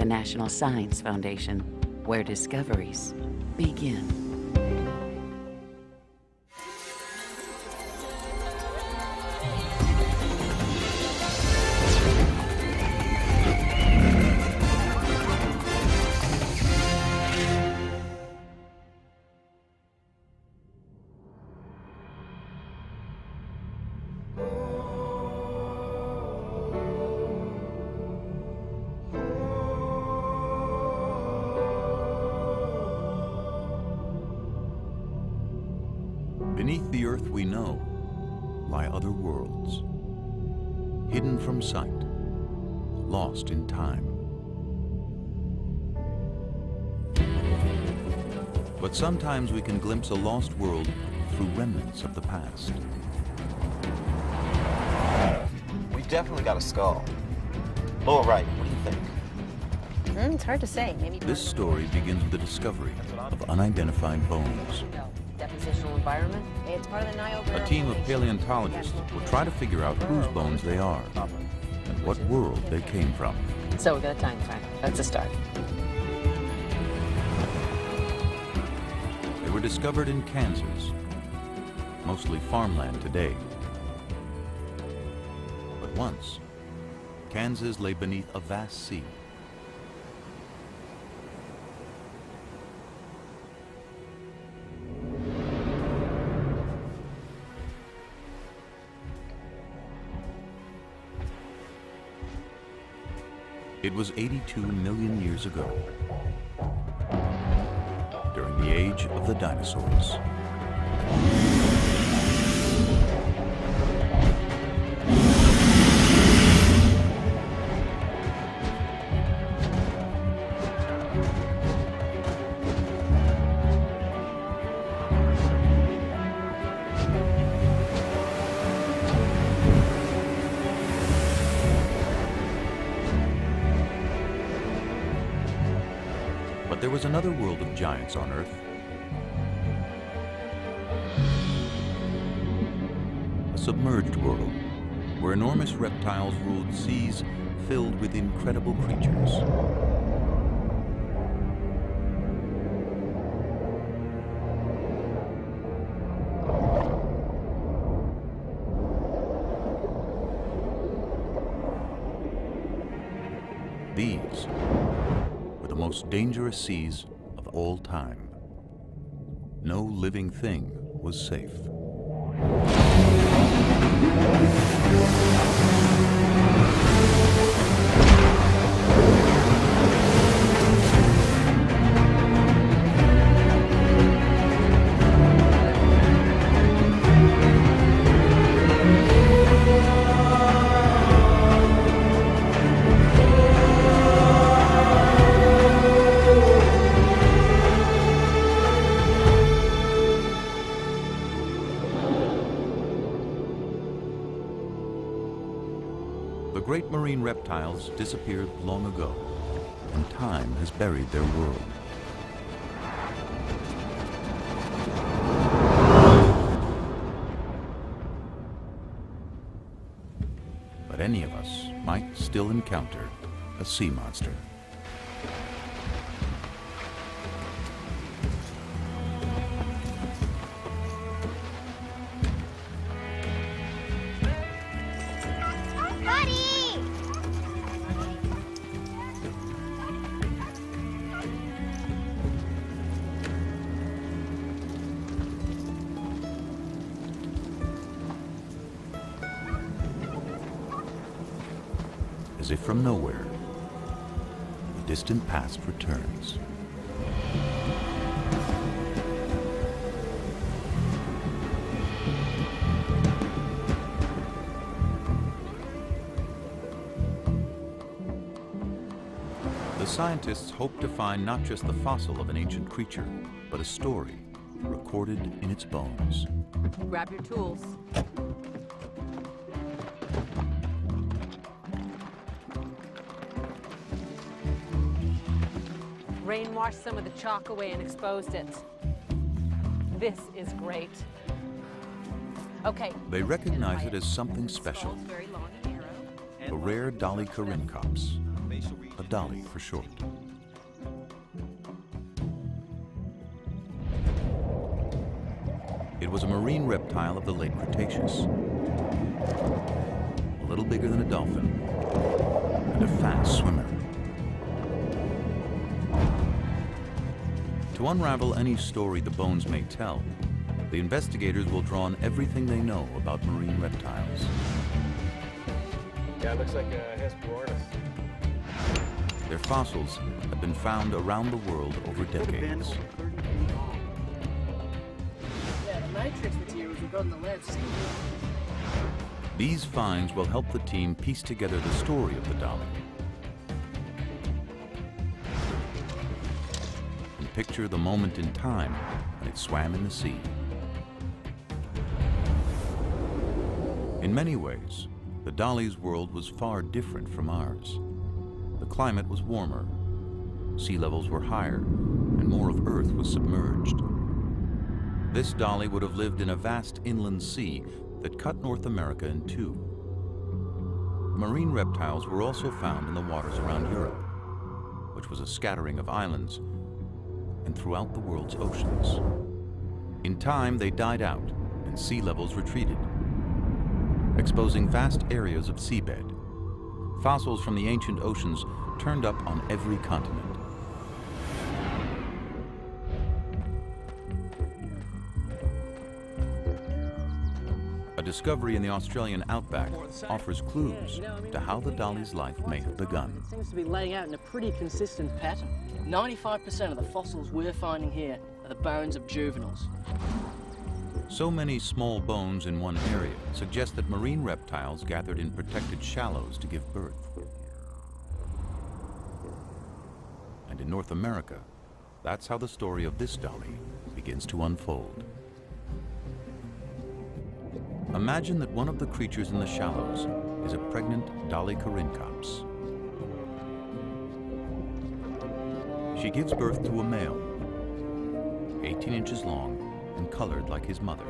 the National Science Foundation, where discoveries begin. Beneath the earth we know lie other worlds, hidden from sight, lost in time. But sometimes we can glimpse a lost world through remnants of the past. We definitely got a skull. Lower right, what do you think? It's hard to say. Maybe This story begins with the discovery of unidentified bones. depositional environment. It's part of the Niobrara. A team of paleontologists will try to figure out whose bones they are and what world they came from. So we got a time frame. That's a start. They were discovered in Kansas, mostly farmland today. But once, Kansas lay beneath a vast sea. It was 82 million years ago, during the age of the dinosaurs. But there was another world of giants on Earth. A submerged world, where enormous reptiles ruled seas filled with incredible creatures. These were the most dangerous seas of all time. No living thing was safe. The great marine reptiles disappeared long ago, and time has buried their world. But any of us might still encounter a sea monster. As if from nowhere, the distant past returns. The scientists hope to find not just the fossil of an ancient creature, but a story recorded in its bones. Grab your tools. Rain washed some of the chalk away and exposed it. This is great. Okay. They recognize it as something special. A rare Dolly Corincops, a a dolly for short. It was a marine reptile of the late Cretaceous, a little bigger than a dolphin, and a fast swimmer. To unravel any story the bones may tell, the investigators will draw on everything they know about marine reptiles. Yeah, it looks like a Hesperornis. Their fossils have been found around the world over decades. Yeah, the matrix materials we've got in the lab seem These finds will help the team piece together the story of the dolly and picture the moment in time when it swam in the sea. In many ways, the dolly's world was far different from ours. The climate was warmer, sea levels were higher, and more of Earth was submerged. This dolly would have lived in a vast inland sea that cut North America in two. Marine reptiles were also found in the waters around Europe, which was a scattering of islands, and throughout the world's oceans. In time, they died out and sea levels retreated, exposing vast areas of seabed. Fossils from the ancient oceans turned up on every continent. A discovery in the Australian outback offers clues to how the dolly's life may have begun. It seems to be laying out in a pretty consistent pattern. 95% of the fossils we're finding here are the bones of juveniles. So many small bones in one area suggest that marine reptiles gathered in protected shallows to give birth. And in North America, that's how the story of this dolly begins to unfold. Imagine that one of the creatures in the shallows is a pregnant Dolly corincops. She gives birth to a male, 18 inches long and colored like his mother.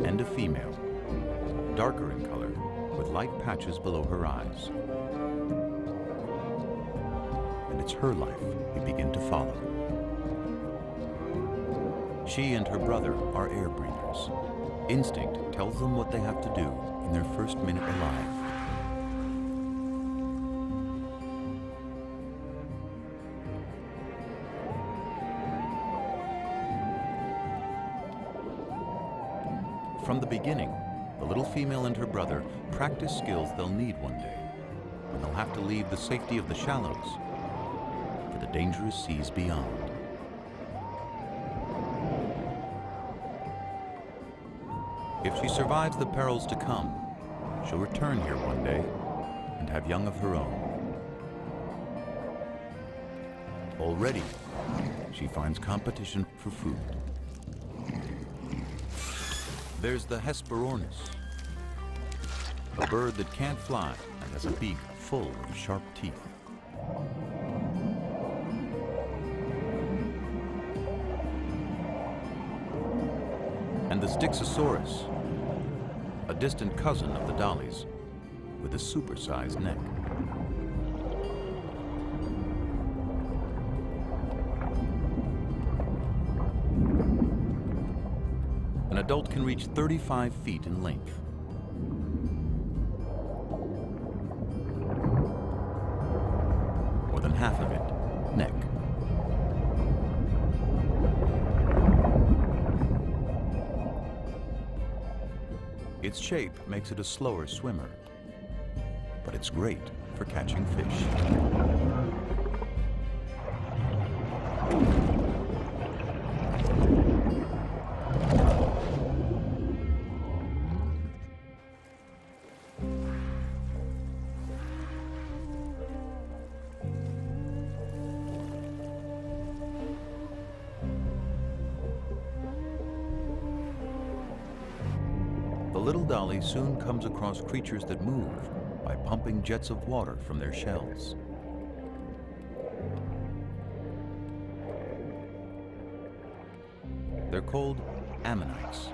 And a female, darker in color, with light patches below her eyes. And it's her life we begin to follow. She and her brother are air breathers. Instinct tells them what they have to do in their first minute alive. From the beginning, the little female and her brother practice skills they'll need one day, when they'll have to leave the safety of the shallows for the dangerous seas beyond. If she survives the perils to come, she'll return here one day and have young of her own. Already, she finds competition for food. There's the Hesperornis, a bird that can't fly and has a beak full of sharp teeth. And the Styxosaurus, a distant cousin of the dollies, with a supersized neck. An adult can reach 35 feet in length. More than half of it, neck. Its shape makes it a slower swimmer, but it's great for catching fish. The little dolly soon comes across creatures that move by pumping jets of water from their shells. They're called ammonites,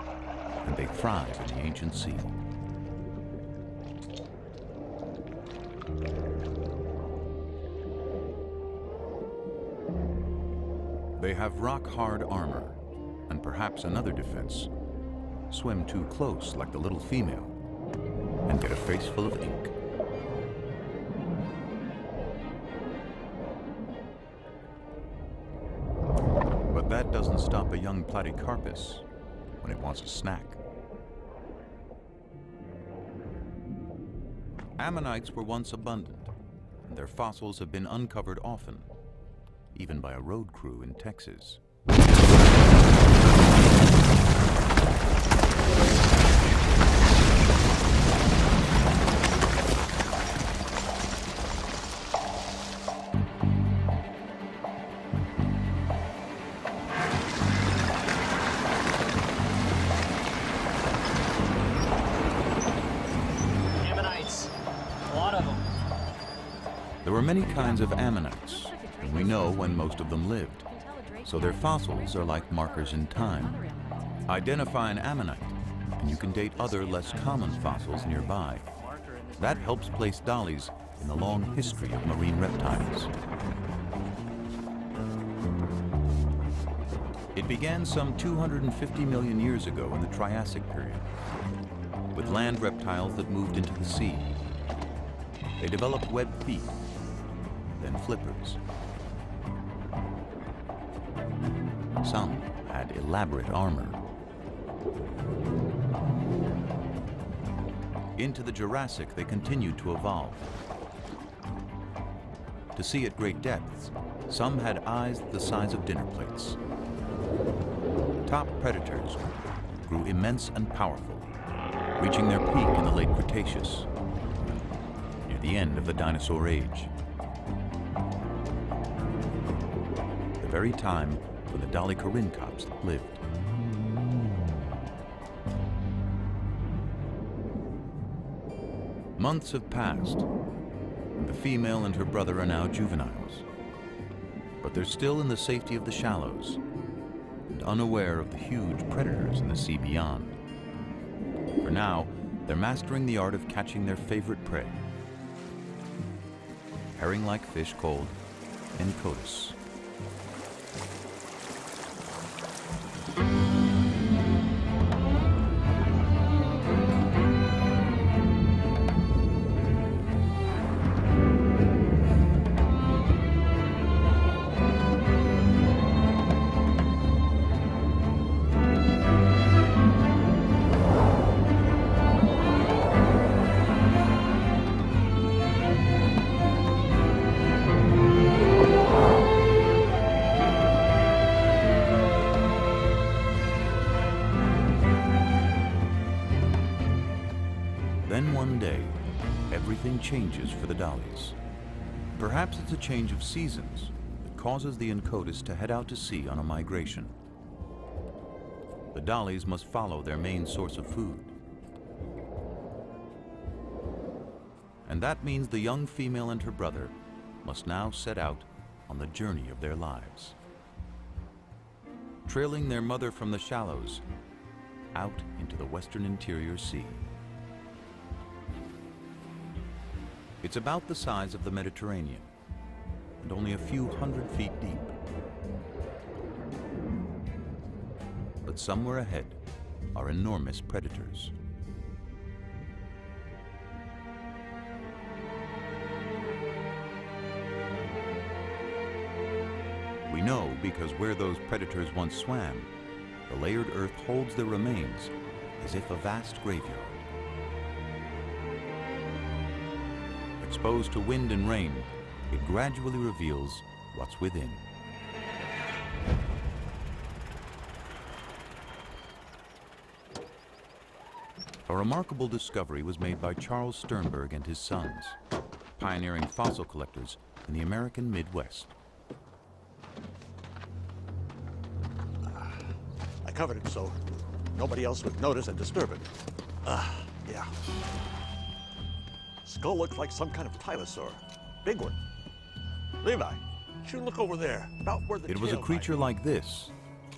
and they thrive in the ancient sea. They have rock-hard armor, and perhaps another defense: swim too close like the little female and get a face full of ink. But that doesn't stop a young platycarpus when it wants a snack. Ammonites were once abundant, and their fossils have been uncovered often, even by a road crew in Texas. Ammonites. A lot of them. There were many kinds of ammonites, and we know when most of them lived, so their fossils are like markers in time. Identify an ammonite, and you can date other less common fossils nearby. That helps place dollies in the long history of marine reptiles. It began some 250 million years ago in the Triassic period, with land reptiles that moved into the sea. They developed webbed feet, then flippers. Some had elaborate armor. Into the Jurassic, they continued to evolve. To see at great depths, some had eyes the size of dinner plates. Top predators grew immense and powerful, reaching their peak in the late Cretaceous, near the end of the dinosaur age. The very time when the dolichoryncops lived. Months have passed, and the female and her brother are now juveniles. But they're still in the safety of the shallows, and unaware of the huge predators in the sea beyond. For now, they're mastering the art of catching their favorite prey. Herring-like fish called encotis. Then one day, everything changes for the dollies. Perhaps it's a change of seasons that causes the encotis to head out to sea on a migration. The dollies must follow their main source of food. And that means the young female and her brother must now set out on the journey of their lives, trailing their mother from the shallows out into the western interior sea. It's about the size of the Mediterranean and only a few 100 feet deep. But somewhere ahead are enormous predators. We know because where those predators once swam, the layered earth holds their remains as if a vast graveyard. Exposed to wind and rain, it gradually reveals what's within. A remarkable discovery was made by Charles Sternberg and his sons, pioneering fossil collectors in the American Midwest. I covered it so nobody else would notice and disturb it. Yeah. Skull looks like some kind of tylosaur. Big one. Levi, you look over there, about where the It was a tail creature might like this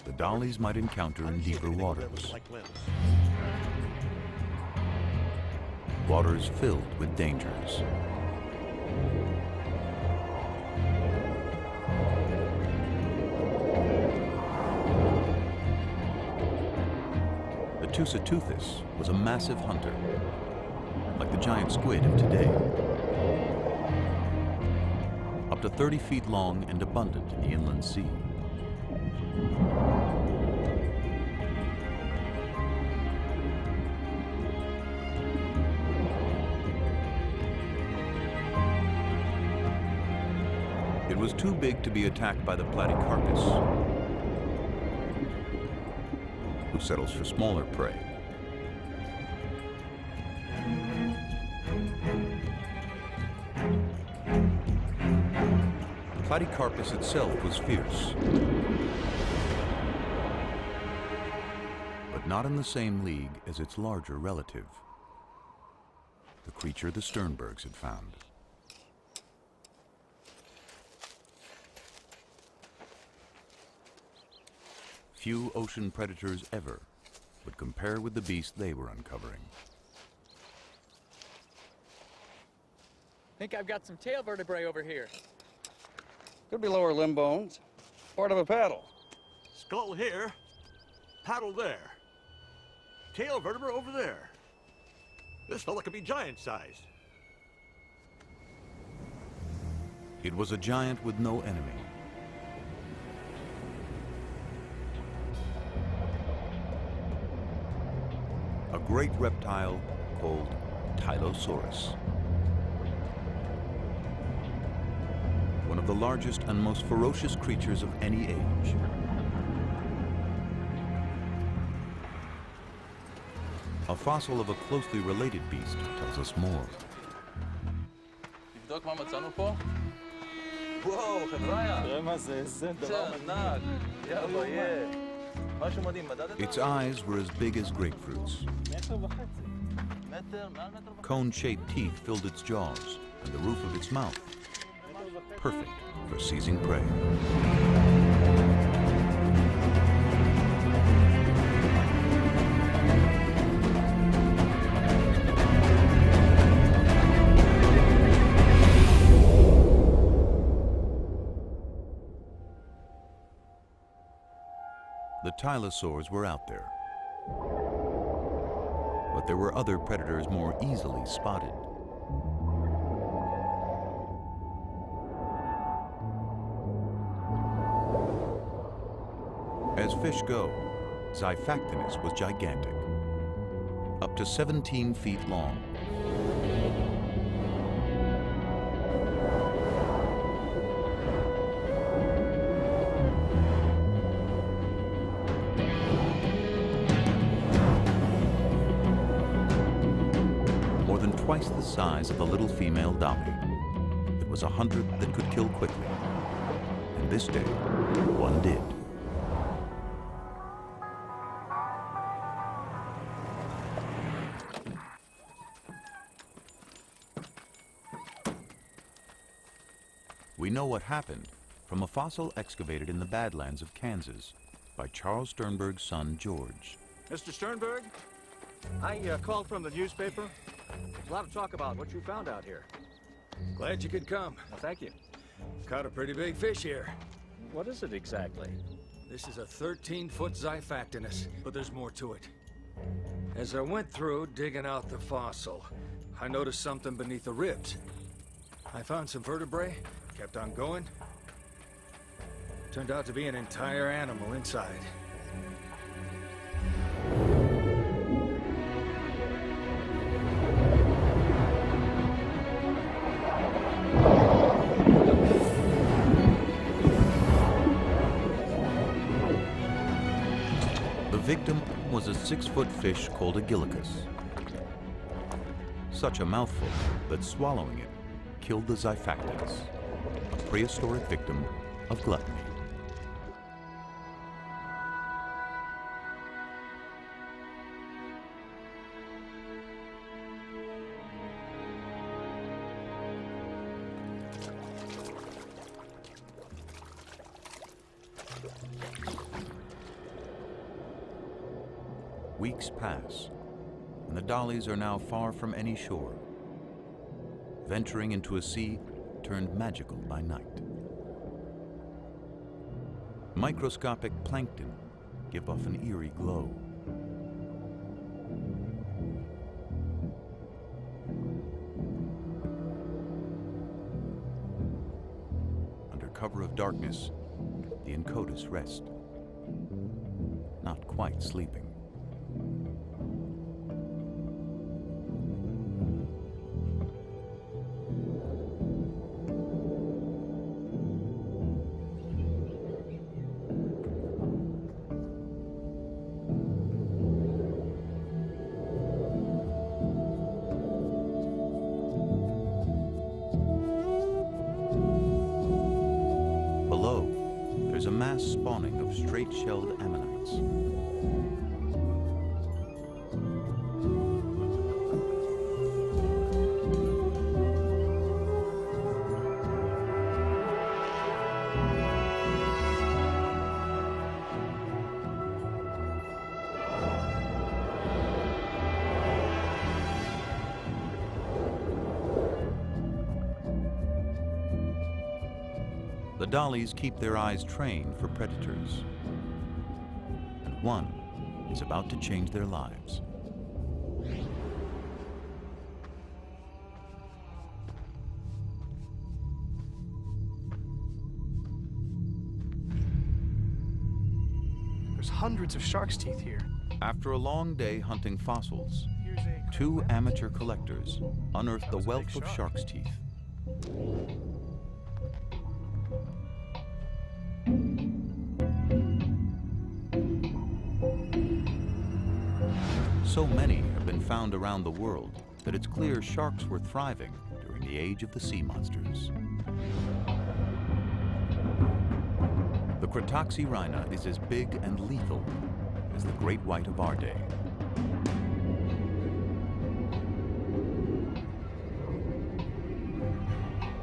the dollies might encounter in deeper waters. Like limbs. waters filled with dangers. The Tusateuthis was a massive hunter, like the giant squid of today. Up to 30 feet long and abundant in the inland sea. It was too big to be attacked by the platycarpus, who settles for smaller prey. Platycarpus itself was fierce, but not in the same league as its larger relative, the creature the Sternbergs had found. Few ocean predators ever would compare with the beast they were uncovering. Think I've got some tail vertebrae over here. Could be lower limb bones. Part of a paddle. Skull here, paddle there. Tail vertebra over there. This fella could be giant-sized. It was a giant with no enemy. A great reptile called Tylosaurus. One of the largest and most ferocious creatures of any age. A fossil of a closely related beast tells us more. תבדוק מה מצאנו פה? וואו, חבריה. תראה מה זה, איזה דבר ענק. יאללה, יהיה. משהו מדהים, מדדת? Its eyes were as big as grapefruits. Cone-shaped teeth filled its jaws and the roof of its mouth. Perfect for seizing prey. The Tylosaurs were out there, but there were other predators more easily spotted. As fish go, Xiphactinus was gigantic, up to 17 feet long. More than twice the size of the little female Dami. It was a hunter that could kill quickly, and this day, one did. We know what happened from a fossil excavated in the Badlands of Kansas by Charles Sternberg's son, George. Mr. Sternberg, I called from the newspaper. There's a lot of talk about what you found out here. Glad you could come. Well, thank you. Caught a pretty big fish here. What is it exactly? This is a 13-foot Xiphactinus, but there's more to it. As I went through digging out the fossil, I noticed something beneath the ribs. I found some vertebrae, kept on going. Turned out to be an entire animal inside. The victim was a 6-foot fish called a gillicus. Such a mouthful that swallowing it killed the Xiphactinus, a prehistoric victim of gluttony. Weeks pass, and the dollies are now far from any shore, venturing into a sea turned magical by night. Microscopic plankton give off an eerie glow. Under cover of darkness, the Incotus rest, not quite sleeping. There's a mass spawning of straight-shelled ammonites. The dollies keep their eyes trained for predators, and one is about to change their lives. There's hundreds of shark's teeth here. After a long day hunting fossils, two amateur collectors unearth the wealth of shark's teeth. So many have been found around the world that it's clear sharks were thriving during the age of the sea monsters. The Cratoxyrhina is as big and lethal as the great white of our day.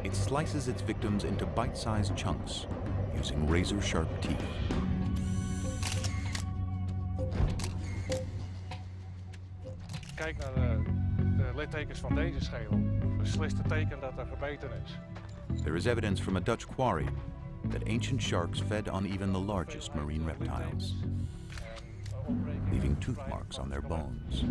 It slices its victims into bite-sized chunks using razor-sharp teeth. Kijk naar de littekens van deze schedel. Beslist het teken dat er gebeten is. There is evidence from a Dutch quarry that ancient sharks fed on even the largest marine reptiles, leaving tooth marks on their bones.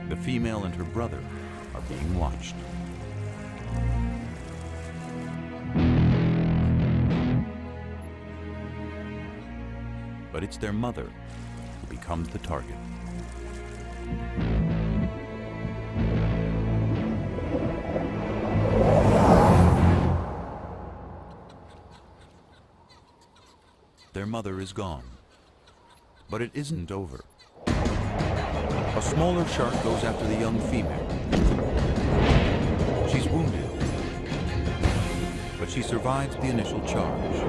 The female and her brother are being watched. But it's their mother who becomes the target. Their mother is gone, but it isn't over. A smaller shark goes after the young female. She's wounded, but she survives the initial charge.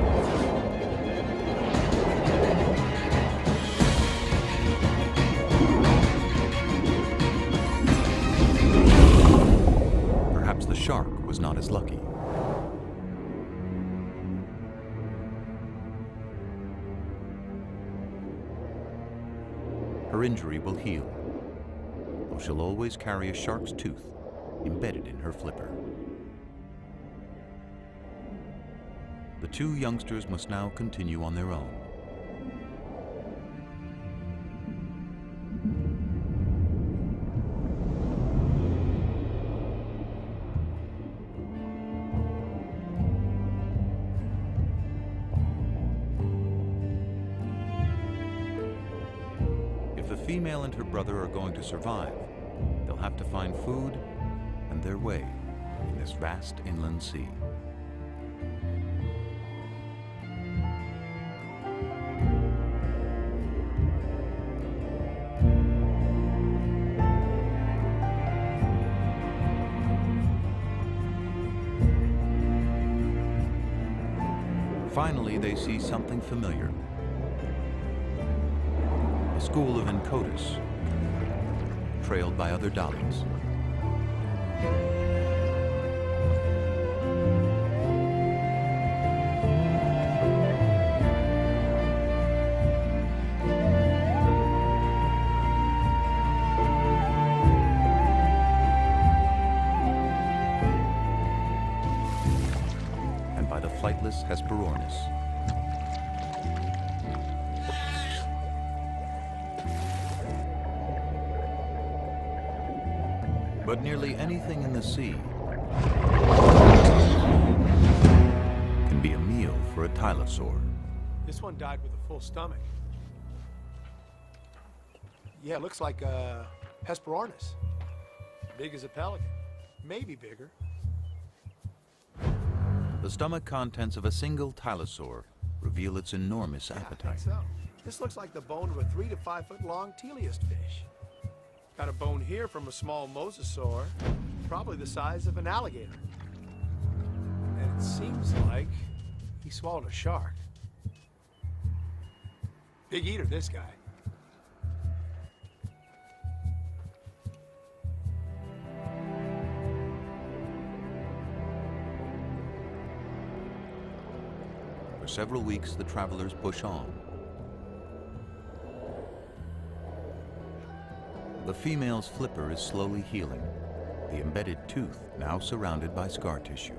Perhaps the shark was not as lucky. Her injury will heal, though she'll always carry a shark's tooth embedded in her flipper. The two youngsters must now continue on their own. If the female and her brother are going to survive, they'll have to find food and their way in this vast inland sea. Finally, they see something familiar. The school of Incotus, trailed by other dollies. And by the flightless Hesperornis. But nearly anything in the sea can be a meal for a tylosaur. This one died with a full stomach. Yeah, it looks like a Hesperornis. Big as a pelican. Maybe bigger. The stomach contents of a single tylosaur reveal its enormous appetite. So, this looks like the bone of a 3 to 5 foot long teleost fish. Got a bone here from a small mosasaur, probably the size of an alligator. And it seems like he swallowed a shark. Big eater, this guy. For several weeks, the travelers push on. The female's flipper is slowly healing, the embedded tooth now surrounded by scar tissue.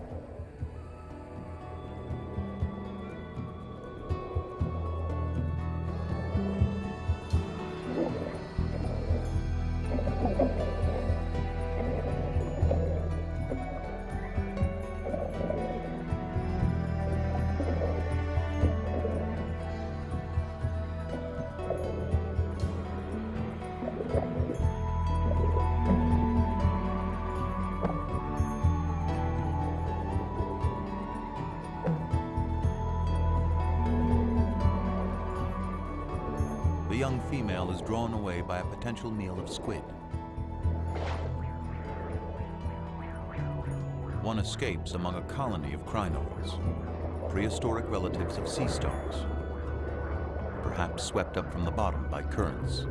The young female is drawn away by a potential meal of squid. One escapes among a colony of crinoids, prehistoric relatives of sea stars, perhaps swept up from the bottom by currents.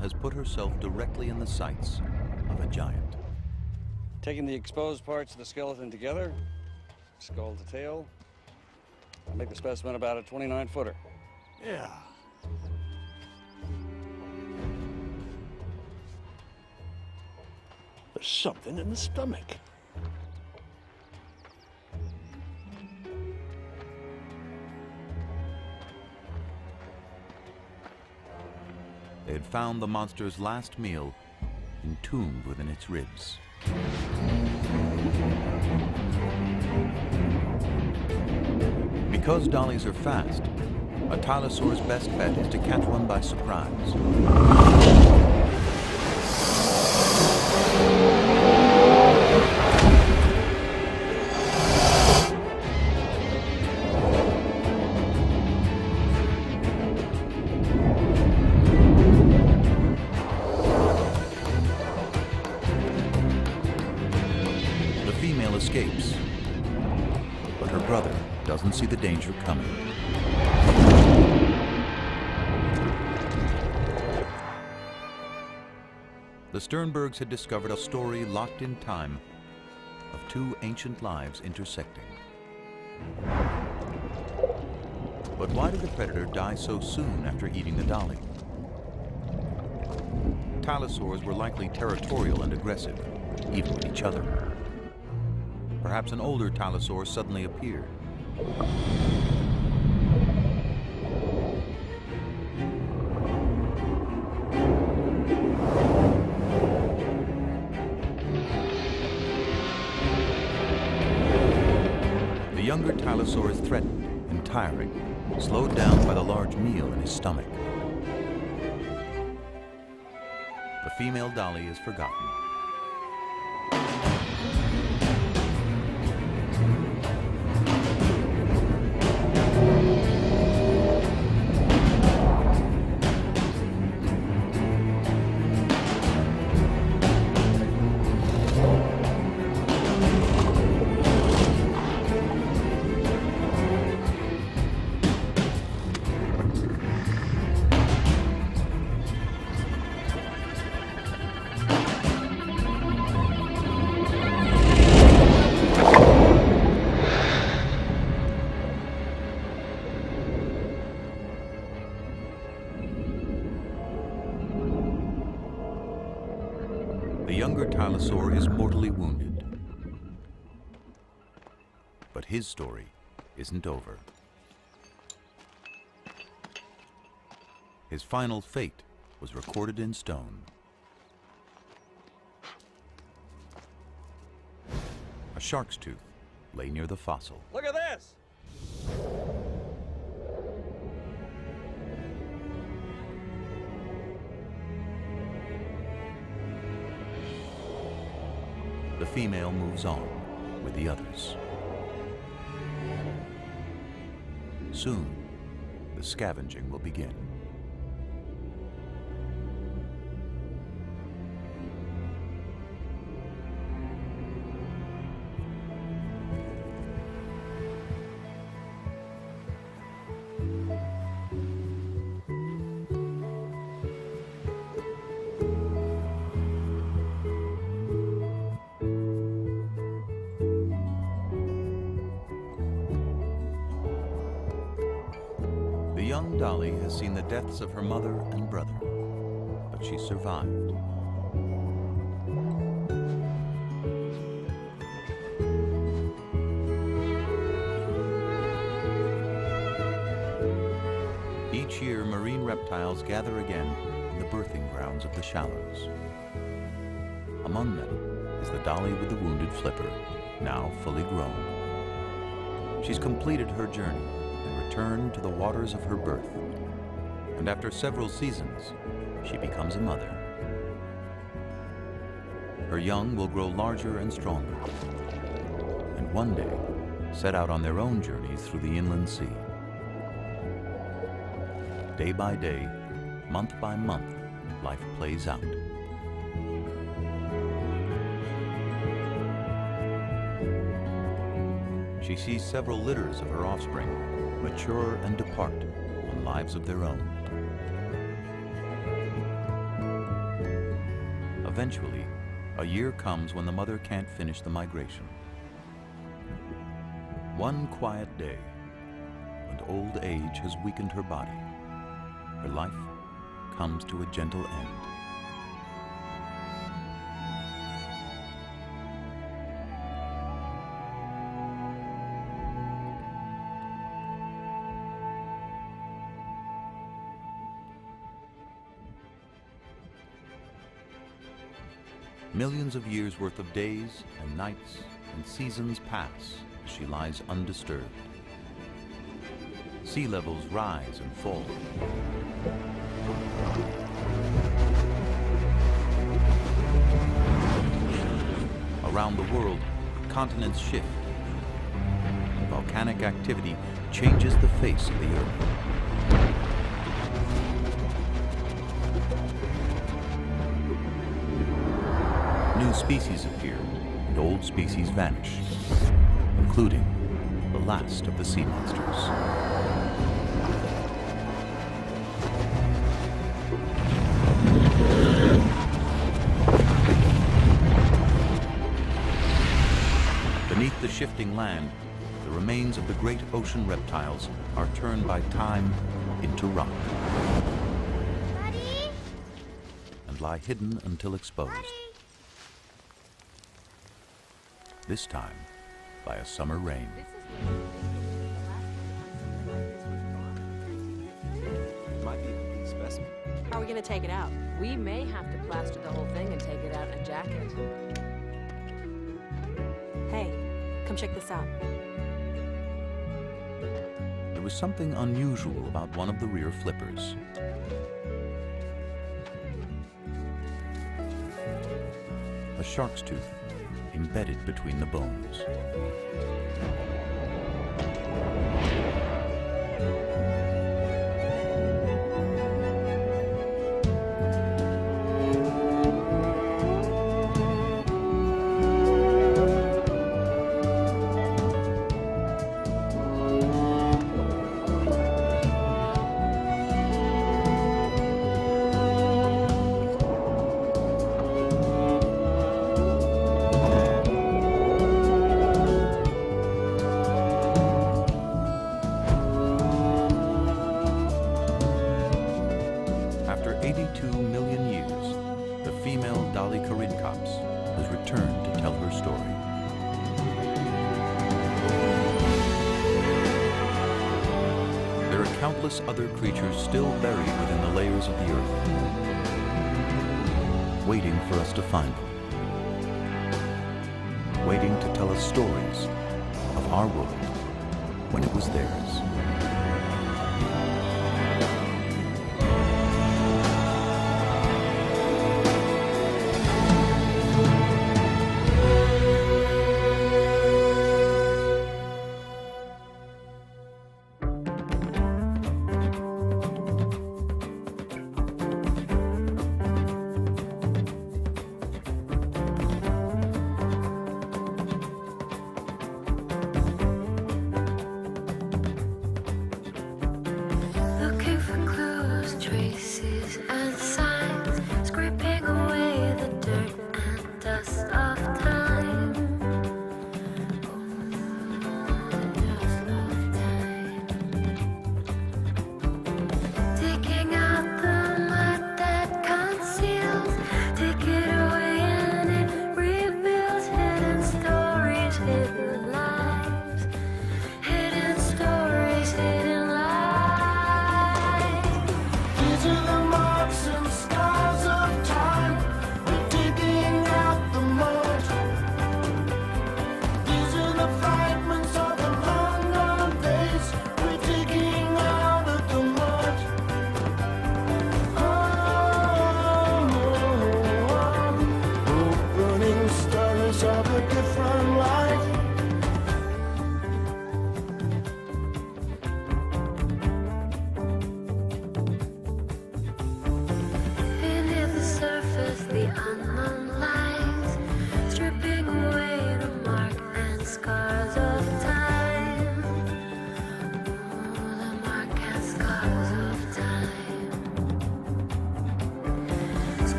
Has put herself directly in the sights of a giant. Taking the exposed parts of the skeleton together, skull to tail, I'll make the specimen about a 29-footer. Yeah. There's something in the stomach. They had found the monster's last meal entombed within its ribs. Because dollies are fast, a tylosaur's best bet is to catch one by surprise. Escapes, but her brother doesn't see the danger coming. The Sternbergs had discovered a story locked in time of two ancient lives intersecting. But why did the predator die so soon after eating the dolly? Tylosaurs were likely territorial and aggressive, even with each other. Perhaps an older tylosaur suddenly appeared. The younger tylosaur is threatened and tiring, slowed down by the large meal in his stomach. The female dolly is forgotten. The younger Tylosaur is mortally wounded. But his story isn't over. His final fate was recorded in stone. A shark's tooth lay near the fossil. Look at this! The female moves on with the others. Soon, the scavenging will begin. The young Dolly has seen the deaths of her mother and brother, but she survived. Each year, marine reptiles gather again in the birthing grounds of the shallows. Among them is the dolly with the wounded flipper, now fully grown. She's completed her journey and returned to the waters of her birth. And after several seasons, she becomes a mother. Her young will grow larger and stronger, and one day set out on their own journeys through the inland sea. Day by day, month by month, life plays out. She sees several litters of her offspring mature and depart on lives of their own. Eventually, a year comes when the mother can't finish the migration. One quiet day, and old age has weakened her body. Her life comes to a gentle end. Millions of years worth of days and nights and seasons pass as she lies undisturbed. Sea levels rise and fall. Around the world, continents shift. Volcanic activity changes the face of the earth. New species appear and old species vanish, including the last of the sea monsters. Beneath the shifting land, the remains of the great ocean reptiles are turned by time into rock. Daddy? And lie hidden until exposed. Daddy? This time by a summer rain. Might be a complete specimen. How are we going to take it out? We may have to plaster the whole thing and take it out in a jacket. Hey, come check this out. There was something unusual about one of the rear flippers. a shark's tooth embedded between the bones. After 82 million years, the female Dolly Corincops has returned to tell her story. There are countless other creatures still buried within the layers of the earth, waiting for us to find them, waiting to tell us stories of our world when it was theirs.